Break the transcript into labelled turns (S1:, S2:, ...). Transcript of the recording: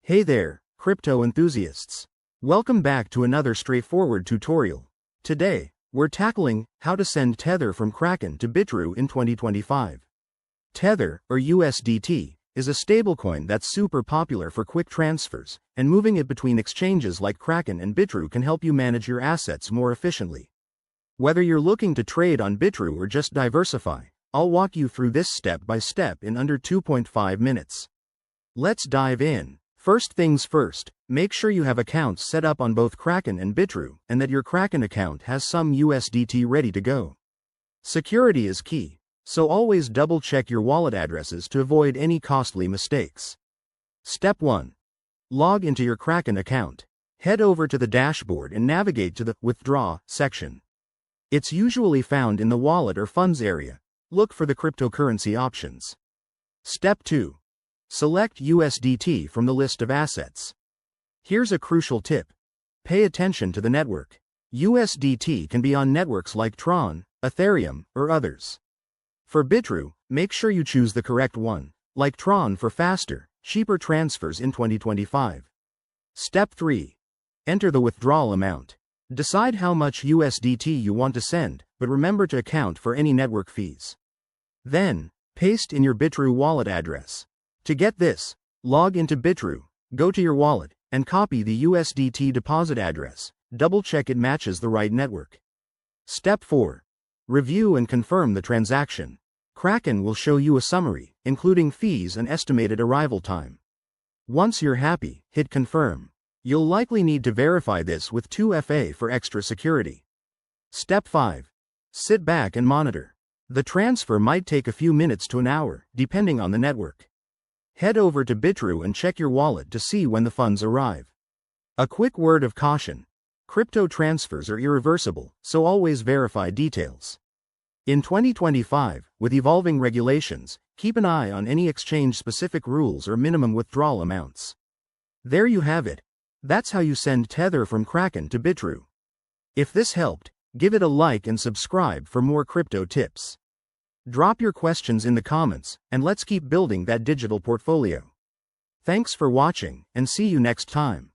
S1: Hey there, crypto enthusiasts. Welcome back to another straightforward tutorial. Today, we're tackling how to send Tether from Kraken to Bitrue in 2025. Tether, or USDT, is a stablecoin that's super popular for quick transfers, and moving it between exchanges like Kraken and Bitrue can help you manage your assets more efficiently. Whether you're looking to trade on Bitrue or just diversify, I'll walk you through this step by step in under 2.5 minutes. Let's dive in. First things first, make sure you have accounts set up on both Kraken and Bitrue, and that your Kraken account has some USDT ready to go. Security is key, so always double-check your wallet addresses to avoid any costly mistakes. Step 1. Log into your Kraken account. Head over to the dashboard and navigate to the Withdraw section. It's usually found in the Wallet or Funds area. Look for the cryptocurrency options. Step 2. Select USDT from the list of assets. Here's a crucial tip. Pay attention to the network. USDT can be on networks like Tron, Ethereum, or others. For Bitrue, make sure you choose the correct one, like Tron for faster, cheaper transfers in 2025. Step 3. Enter the withdrawal amount. Decide how much USDT you want to send, but remember to account for any network fees. Then, paste in your Bitrue wallet address. To get this, log into Bitrue, go to your wallet, and copy the USDT deposit address. Double-check it matches the right network. Step 4. Review and confirm the transaction. Kraken will show you a summary, including fees and estimated arrival time. Once you're happy, hit confirm. You'll likely need to verify this with 2FA for extra security. Step 5. Sit back and monitor. The transfer might take a few minutes to an hour, depending on the network. Head over to Bitrue and check your wallet to see when the funds arrive. A quick word of caution. Crypto transfers are irreversible, so always verify details. In 2025, with evolving regulations, keep an eye on any exchange-specific rules or minimum withdrawal amounts. There you have it. That's how you send Tether from Kraken to Bitrue. If this helped, give it a like and subscribe for more crypto tips. Drop your questions in the comments, and let's keep building that digital portfolio. Thanks for watching, and see you next time.